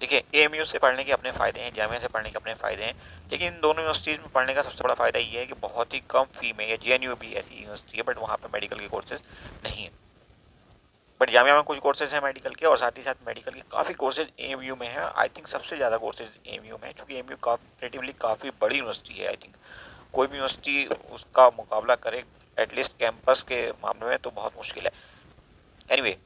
देखिए, एएमयू से पढ़ने के अपने फ़ायदे हैं, जामिया से पढ़ने के अपने फ़ायदे हैं, लेकिन इन दोनों यूनिवर्सिटीज़ में पढ़ने का सबसे बड़ा फ़ायदा ये है कि बहुत ही कम फ़ी में, या जेएनयू भी ऐसी यूनिवर्सिटी है बट वहाँ पे मेडिकल के कोर्सेज नहीं है, बट जामिया में कुछ कोर्सेज हैं मेडिकल के, और साथ ही साथ मेडिकल के काफ़ी कोर्सेज एएमयू में हैं। आई थिंक सबसे ज़्यादा कोर्सेज एएमयू में है, क्योंकि एएमयू कंपेरेटिवली काफ़ी बड़ी यूनिवर्सिटी है। आई थिंक कोई भी यूनिवर्सिटी उसका मुकाबला करे एटलीस्ट कैंपस के मामले में तो बहुत मुश्किल है। एनीवे,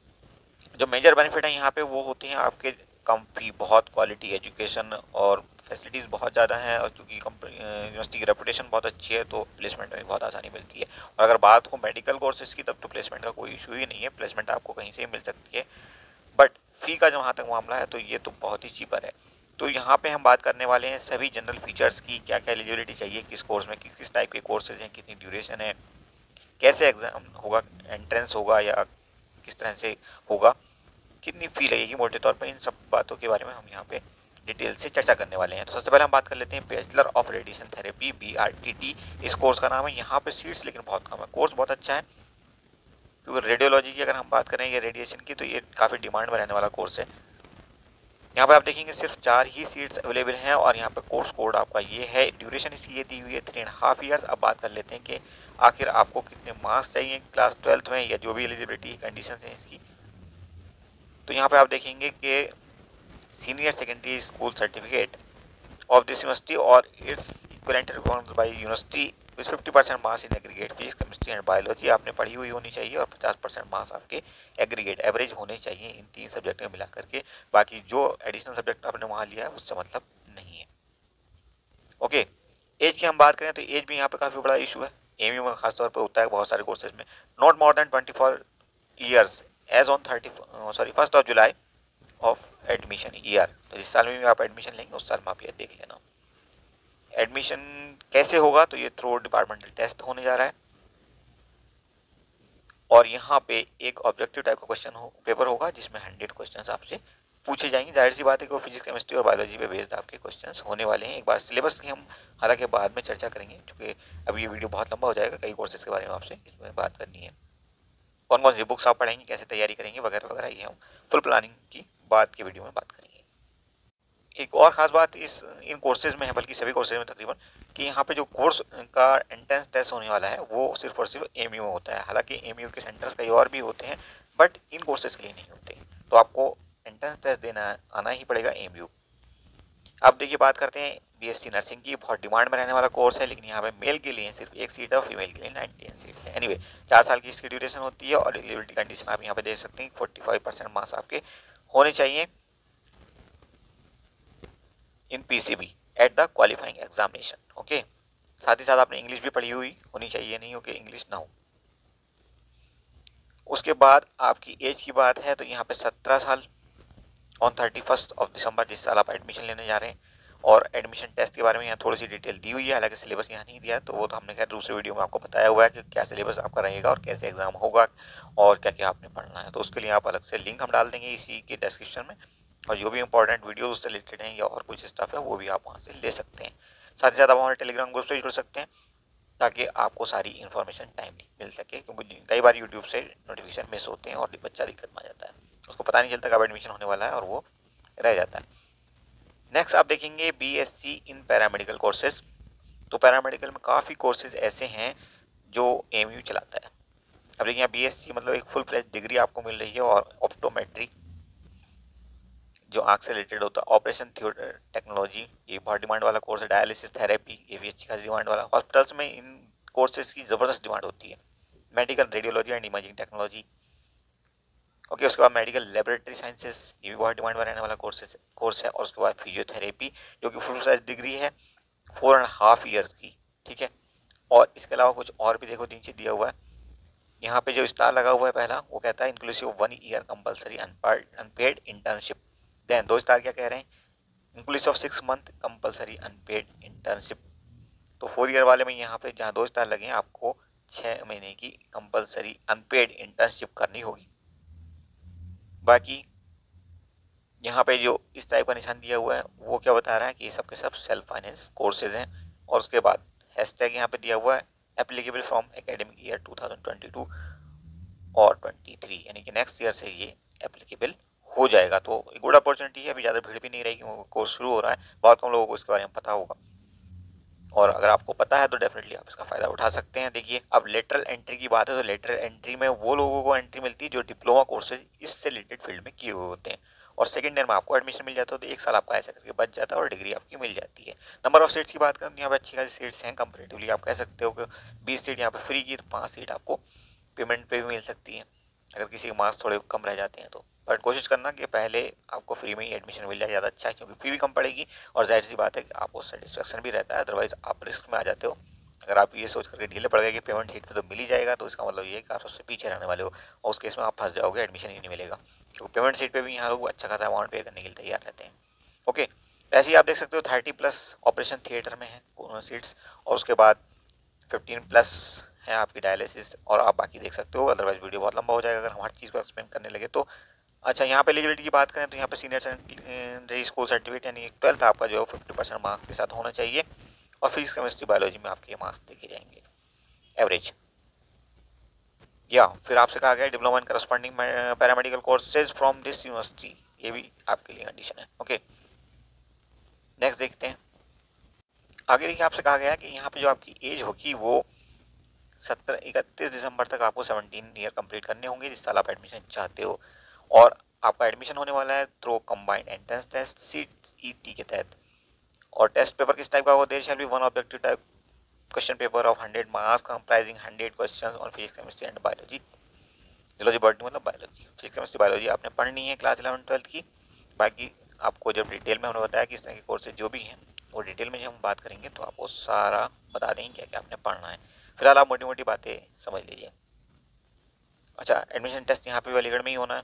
जो मेजर बेनिफिट है यहाँ पे वो होते हैं आपके कम फी, बहुत क्वालिटी एजुकेशन और फैसिलिटीज़ बहुत ज़्यादा हैं, और चूँकि यूनिवर्सिटी की रेपुटेशन बहुत अच्छी है तो प्लेसमेंट में बहुत आसानी मिलती है। और अगर बात हो मेडिकल कोर्सेज की, तब तो प्लेसमेंट का कोई इशू ही नहीं है, प्लेसमेंट आपको कहीं से ही मिल सकती है। बट फ़ी का जहाँ तक मामला है तो ये तो बहुत ही चीपर है। तो यहाँ पे हम बात करने वाले हैं सभी जनरल फीचर्स की, क्या क्या एलिजिबिलिटी चाहिए किस कोर्स में, किस किस टाइप के कोर्सेज हैं, कितनी ड्यूरेशन है, कैसे एग्जाम होगा, एंट्रेंस होगा या किस तरह से होगा, कितनी फी लगेगी, मोटे तौर पर इन सब बातों के बारे में हम यहाँ पे डिटेल से चर्चा करने वाले हैं। तो सबसे पहले हम बात कर लेते हैं bachelor of radiation therapy, BRTT इस कोर्स का नाम है। यहाँ पे सीट्स लेकिन बहुत कम है, कोर्स बहुत अच्छा है, क्योंकि रेडियोलॉजी की अगर हम बात करें या रेडिएशन की तो ये काफ़ी डिमांड में रहने वाला कोर्स है। यहाँ पे आप देखेंगे सिर्फ 4 ही सीट्स अवेलेबल हैं, और यहाँ पे कोर्स कोड आपका ये है, ड्यूरेशन इसकी ये दी हुई है 3.5 ईयर्स। अब बात कर लेते हैं कि आखिर आपको कितने मार्क्स चाहिए क्लास 12th में, या जो भी एलिजिबिलिटी कंडीशन है इसकी। तो यहाँ पे आप देखेंगे कि senior secondary school certificate of this university or its equivalent requirements by university with 50% marks in aggregate physics, chemistry and biology आपने पढ़ी हुई होनी चाहिए, और 50% मार्क्स आपके एग्रीगेट एवरेज होने चाहिए इन 3 सब्जेक्ट में मिला करके। बाकी जो एडिशनल सब्जेक्ट आपने वहाँ लिया है उससे मतलब नहीं है। ओके, एज की हम बात करें तो एज भी यहाँ पे काफ़ी बड़ा इशू है, एमयू में खासतौर पर होता है बहुत सारे कोर्सेज में। Not more than 24 years age on 1 July of admission year. तो जिस साल में भी आप एडमिशन लेंगे उस साल में आप ये देख लेना। एडमिशन कैसे होगा, तो ये थ्रू डिपार्टमेंटल टेस्ट होने जा रहा है, और यहाँ पे एक ऑब्जेक्टिव टाइप का क्वेश्चन पेपर होगा जिसमें 100 क्वेश्चंस आपसे पूछे जाएंगे। जाहिर सी बात है कि वो फिजिक्स, केमिस्ट्री और बायोलॉजी पे बेस्ड आपके क्वेश्चंस होने वाले हैं। एक बार सिलेबस की हम हालांकि बाद में चर्चा करेंगे, क्योंकि अभी ये वीडियो बहुत लंबा हो जाएगा, कई कोर्सेज के बारे में आपसे इसमें बात करनी है, कौन कौन सी बुक्स आप पढ़ेंगे, कैसे तैयारी करेंगे वगैरह वगैरह, ये हम फुल प्लानिंग की बाद के वीडियो में बात करेंगे। एक और ख़ास बात इन कोर्सेज में है, बल्कि सभी कोर्सेज में तकरीबन, कि यहाँ पे जो कोर्स का एंट्रेंस टेस्ट होने वाला है वो सिर्फ और सिर्फ एमयू में होता है। हालांकि एमयू के सेंटर्स कई और भी होते हैं, बट इन कोर्सेज के लिए नहीं होते, तो आपको एंट्रेंस टेस्ट देना आना ही पड़ेगा एमयू। अब देखिए, बात करते हैं बीएससी नर्सिंग की। बहुत डिमांड में रहने वाला कोर्स है, लेकिन यहाँ पे मेल के लिए सिर्फ 1 सीट है और फीमेल के लिए 19 सीट्स है। एनीवे, 4 साल की इसकी ड्यूरेशन होती है, और एलिजिबिलिटी कंडीशन आप यहाँ पे देख सकते हैं, 45% मार्क्स आपके होने चाहिए in PCB at the qualifying examination. Okay, साथ ही साथ आपने इंग्लिश भी पढ़ी हुई होनी चाहिए, नहीं हो कि इंग्लिश ना हो। उसके बाद आपकी एज की बात है तो यहाँ पे 17 साल ऑन 31 दिसंबर, जिस साल आप एडमिशन लेने जा रहे हैं। और एडमिशन टेस्ट के बारे में यहाँ थोड़ी सी डिटेल दी हुई है, हालांकि सिलेबस यहाँ नहीं दिया है, तो वो तो हमने खैर दूसरे वीडियो में आपको बताया हुआ है कि क्या सिलेबस आपका रहेगा और कैसे एग्जाम होगा और क्या क्या आपने पढ़ना है। तो उसके लिए आप अलग से लिंक हम डाल देंगे इसी के डिस्क्रिप्शन में, और जो भी इंपॉर्टेंट वीडियो उससे रिलेटेड हैं या और कुछ स्टफ है वो भी आप वहाँ से ले सकते हैं। साथ ही साथ आप हमारे टेलीग्राम ग्रुप से जुड़ सकते हैं, ताकि आपको सारी इन्फॉर्मेशन टाइमली मिल सके, क्योंकि कई बार यूट्यूब से नोटिफिकेशन मिस होते हैं और बच्चा दिक्कत में आ जाता है, उसको पता नहीं चलता कब एडमिशन होने वाला है और वो रह जाता है। नेक्स्ट आप देखेंगे बीएससी इन पैरामेडिकल कोर्सेज। तो पैरामेडिकल में काफ़ी कोर्सेज ऐसे हैं जो एमयू चलाता है। अब देखिए, बीएससी मतलब एक फुल फ्लेज डिग्री आपको मिल रही है, और ऑप्टोमेट्री जो आंख से रिलेटेड होता है, ऑपरेशन थिएटर टेक्नोलॉजी ये बहुत डिमांड वाला कोर्स है, डायलिसिस थेरेपी ये भी अच्छी खासी डिमांड वाला। हॉस्पिटल्स में इन कोर्सेज की ज़बरदस्त डिमांड होती है। Medical radiology and imaging technology, okay. उसके बाद मेडिकल लेबोरेटरी साइंसेस ये भी बहुत डिमांड में रहने वाला कोर्स है। और उसके बाद फिजियोथेरेपी जो कि फुल फ्लेज डिग्री है 4.5 ईयर्स की, ठीक है। और इसके अलावा कुछ और भी देखो नीचे दिया हुआ है, यहाँ पे जो स्टार लगा हुआ है पहला, वो कहता है inclusive 1 year compulsory unpaid internship. Then 2 star क्या कह रहे हैं, inclusive 6 month compulsory unpaid internship. तो 4 ईयर वाले में यहाँ पे जहाँ 2 स्टार लगे हैं, आपको 6 महीने की कंपलसरी अनपेड इंटर्नशिप करनी होगी। बाकी यहाँ पे जो इस टाइप का निशान दिया हुआ है वो क्या बता रहा है कि ये सब के सब सेल्फ फाइनेंस कोर्सेज हैं। और उसके बाद हैशटैग यहाँ पे दिया हुआ है एप्लीकेबल फ्रॉम एकेडमिक ईयर 2022 और 23, यानी कि नेक्स्ट ईयर से ये एप्लीकेबल हो जाएगा। तो एक गुड अपॉर्चुनिटी है, अभी ज़्यादा भीड़ भी नहीं रहेगी, कोर्स शुरू हो रहा है, बहुत कम लोगों को इसके बारे में पता होगा, और अगर आपको पता है तो डेफिनेटली आप इसका फ़ायदा उठा सकते हैं। देखिए अब लेटरल एंट्री की बात है, तो लेटरल एंट्री में वो लोगों को एंट्री मिलती है जो डिप्लोमा कोर्सेज इससे रिलेटेड फील्ड में किए हुए होते हैं, और सेकेंड ईयर में आपको एडमिशन मिल जाता है, तो एक साल आपका ऐसा करके बच जाता है और डिग्री आपकी मिल जाती है। नंबर ऑफ सीट्स की बात करें तो यहाँ पे अच्छी खासी सीट्स हैं, कंपेरेटिवली आप कह सकते हो कि 20 सीट यहाँ पे फ्री की, 5 सीट आपको पेमेंट पे भी मिल सकती है अगर किसी के मार्क्स थोड़े कम रह जाते हैं तो। बट कोशिश करना कि पहले आपको फ्री में ही एडमिशन मिल जाए, ज़्यादा अच्छा है, क्योंकि फी भी कम पड़ेगी और जाहिर सी बात है कि आपको सेटिस्फेक्शन भी रहता है, अदरवाइज आप रिस्क में आ जाते हो। अगर आप ये सोच करके ढीले पड़ गए कि पेमेंट सीट पे तो मिल ही जाएगा, तो इसका मतलब ये है कि आप उससे पीछे रहने वाले हो, और उस केस में आप फंस जाओगे, एडमिशन ही नहीं मिलेगा, क्योंकि पेमेंट सीट पे भी यहाँ लोग अच्छा खासा अमाउंट पे करने के लिए तैयार रहते हैं। ओके, ऐसे ही आप देख सकते हो 30+ ऑपरेशन थिएटर में है सीट्स, और उसके बाद 15+ है आपकी डायलिसिस, और आप बाकी देख सकते हो, अदरवाइज वीडियो बहुत लंबा हो जाएगा अगर हम हर चीज़ को एक्सप्लेन करने लगे तो। अच्छा, यहाँ पे एलिजिबिलिटी की बात करें तो यहाँ पे सीनियर सेकेंडरी स्कूल सर्टिफिकेट यानी 12th आपका जो 50% मार्क्स के साथ होना चाहिए, और फिजिक्स केमिस्ट्री बायोलॉजी में आपके मार्क्स देखे जाएंगे एवरेज। या फिर आपसे कहा गया diploma in corresponding paramedical courses from this university, ये भी आपके लिए कंडीशन है। ओके, नेक्स्ट देखते हैं। आगे देखिए आपसे कहा गया कि यहाँ पे जो आपकी एज होगी वो 31 दिसंबर तक आपको 17 ईयर कंप्लीट करने होंगे जिस साल आप एडमिशन चाहते हो, और आपका एडमिशन होने वाला है through combined entrance test CET के तहत। और टेस्ट पेपर किस टाइप का होगा? There shall be one objective type question paper of 100 marks comprising 100 questions on physics chemistry and biology. Geology botany मतलब बायोलॉजी, फिजिक्स केमिस्ट्री बायोलॉजी आपने पढ़नी है क्लास 11-12 की। बाकी आपको जब डिटेल में हमने बताया कि इस तरह के कोर्सेज जो भी हैं वो डिटेल में जब हम बात करेंगे तो आपको सारा बता देंगे क्या क्या आपने पढ़ना है। फिलहाल आप मोटी मोटी बातें समझ लीजिए। अच्छा, एडमिशन टेस्ट यहाँ पे भी अलीगढ़ में ही होना है,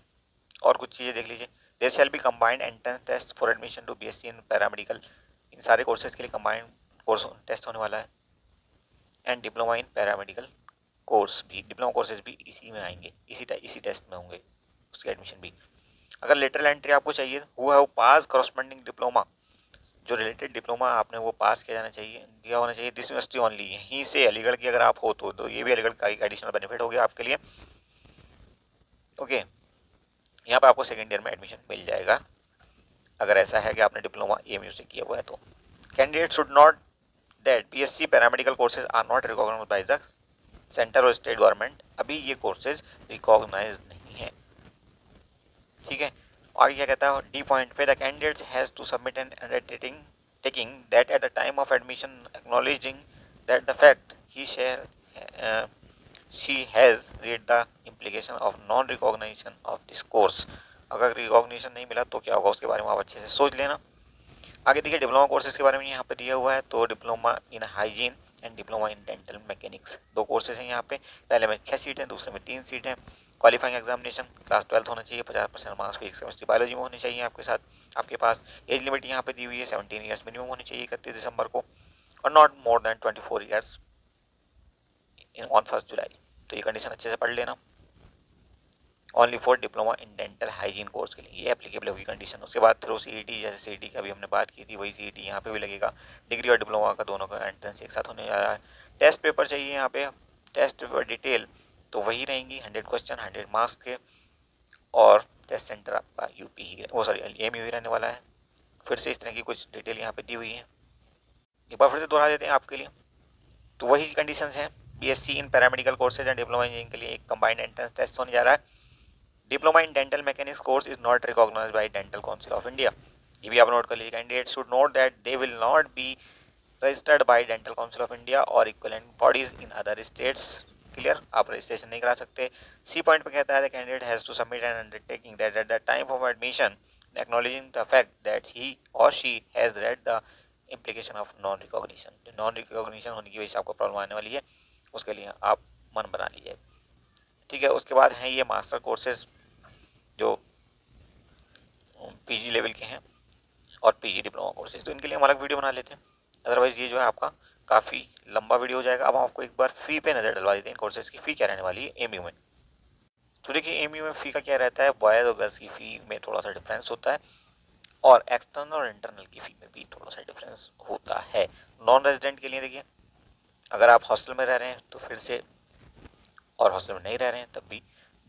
और कुछ चीज़ें देख लीजिए। There shall be combined entrance test for admission to BSc in paramedical, इन सारे कोर्सेज के लिए कंबाइंड कोर्स टेस्ट होने वाला है। And diploma in paramedical course भी, डिप्लोमा कोर्सेज भी इसी में आएंगे, इसी टेस्ट में होंगे, उसके एडमिशन भी। अगर लेटरल एंट्री आपको चाहिए, who have pass corresponding diploma, जो रिलेटेड डिप्लोमा आपने वो पास किया जाना चाहिए, दिया होना चाहिए दिस यूनिवर्सिटी ओनली, यहीं से अलीगढ़ की अगर आप हो तो ये भी अलीगढ़ का एक एडिशनल बेनिफिट हो गया आपके लिए। ओके, यहाँ पर आपको सेकेंड ईयर में एडमिशन मिल जाएगा अगर ऐसा है कि आपने डिप्लोमा AMU से किया हुआ है तो। Candidate should not that BSc paramedical courses are not recognised by the centre और स्टेट गवर्नमेंट, अभी ये कोर्सेज रिकॉग्नाइज नहीं है, ठीक है। आगे क्या कहता है डी पॉइंट पे, the candidate has to submit an undertaking taking that at the time of admission acknowledging that the fact she has read the implication of non recognition of this course। अगर recognition नहीं मिला तो क्या होगा उसके बारे में आप अच्छे से सोच लेना। आगे देखिए डिप्लोमा कोर्सेज के बारे में यहाँ पे दिया हुआ है, तो diploma in hygiene and diploma in dental mechanics, दो कोर्सेज हैं यहाँ पे। पहले में 6 सीट हैं, दूसरे में 3 सीट हैं। क्वालिफाइंग एग्जामिनेशन क्लास 12 होना चाहिए, 50% मार्क्स फिजिक्स केमिस्ट्री बायोलॉजी में होने चाहिए आपके साथ आपके पास। एज लिमिट यहाँ पे दी हुई है 17 ईयर्स मिनिमम होनी चाहिए 31 दिसंबर को, और not more than 24 years on 1 जुलाई। तो ये कंडीशन अच्छे से पढ़ लेना। Only for diploma in dental hygiene course के लिए ये एप्लीकेबल होगी कंडीशन। उसके बाद थ्रू CET, जैसे CET का भी हमने बात की थी वही CET यहाँ पे भी लगेगा। डिग्री और डिप्लोमा का दोनों का एंट्रेंस एक साथ होने जा रहा है। टेस्ट पेपर चाहिए यहाँ पे, टेस्ट पेपर डिटेल तो वही रहेंगी 100 क्वेश्चन 100 मार्क्स के, और टेस्ट सेंटर आपका UP ही वो सॉरी AMU ही रहने वाला है। फिर से इस तरह की कुछ डिटेल यहाँ पे दी हुई है, एक बार फिर से दोहरा देते हैं आपके लिए। तो वही कंडीशंस हैं, BSc in paramedical courses and diploma engineering के लिए एक कंबाइंड एंट्रेंस टेस्ट होने जा रहा है। Diploma in dental mechanics course is not recognised by Dental Council of India, ये भी आप नोट कर लीजिए। Candidate should note that they will not be registered by Dental Council of India और equivalent bodies in other states. Clear, आप registration नहीं करा सकते। सी पॉइंट पे कहता है the candidate has to submit an undertaking that at the time of admission acknowledging the fact that he और she has read the implication of non recognition. Non recognition होने की वजह से आपको प्रॉब्लम आने वाली है, उसके लिए आप मन बना लीजिए, ठीक है। उसके बाद हैं ये मास्टर कोर्सेज जो PG लेवल के हैं और PG डिप्लोमा कोर्सेज, तो इनके लिए हम अलग वीडियो बना लेते हैं, अदरवाइज ये जो है आपका काफ़ी लंबा वीडियो हो जाएगा। अब हम आपको एक बार फी पे नज़र डलवा देते हैं, कोर्सेज की फ़ी क्या रहने वाली है AMU में। तो देखिए AMU में फ़ी का क्या रहता है, बॉयज़ और गर्ल्स की फ़ी में थोड़ा सा डिफरेंस होता है, और एक्सटर्नल और इंटरनल की फ़ी में भी थोड़ा सा डिफरेंस होता है। नॉन रेजिडेंट के लिए देखिए, अगर आप हॉस्टल में रह रहे हैं तो फिर से, और हॉस्टल में नहीं रह रहे हैं तब भी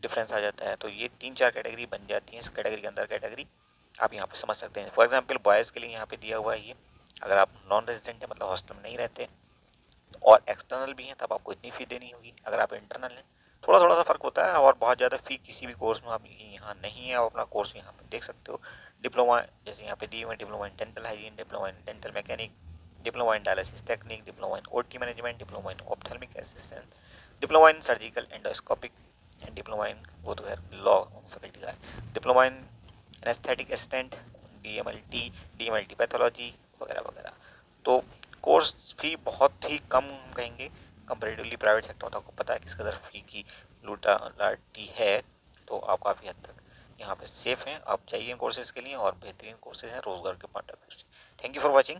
डिफरेंस आ जाता है। तो ये 3-4 कैटेगरी बन जाती हैं। इस कैटेगरी के अंदर कैटेगरी आप यहाँ पे समझ सकते हैं। फॉर एग्जांपल बॉयज़ के लिए यहाँ पे दिया हुआ है ये, अगर आप नॉन रेजिडेंट हैं मतलब हॉस्टल में नहीं रहते और एक्सटर्नल भी हैं तब आपको इतनी फ़ी देनी होगी। अगर आप इंटरनल हैं थोड़ा थोड़ा सा फ़र्क होता है, और बहुत ज़्यादा फ़ी किसी भी कोर्स में आप यहाँ नहीं है। आप अपना कोर्स यहाँ पे देख सकते हो। डिप्लोमा जैसे यहाँ पे दिए हुए, diploma in dental hygiene, diploma in dental mechanic, diploma in dialysis technique, diploma in OT management, diploma in ophthalmic assistant, diploma in surgical endoscopic and diploma in, वो तो है लॉ फैकल्टी का है, डिप्लोमा इन aesthetic assistant, DMLT, DMLT pathology वगैरह वगैरह। तो course fee बहुत ही कम कहेंगे कंपेरेटिवली प्राइवेट सेक्टर में। तो आपको पता है किस कदर फी की लूटा लाटी है, तो आप काफ़ी हद तक यहाँ पे सेफ हैं। आप चाहिए कोर्सेज के लिए, और बेहतरीन कोर्सेज हैं रोजगार के पॉइंट ऑफ व्यू से। Thank you for watching.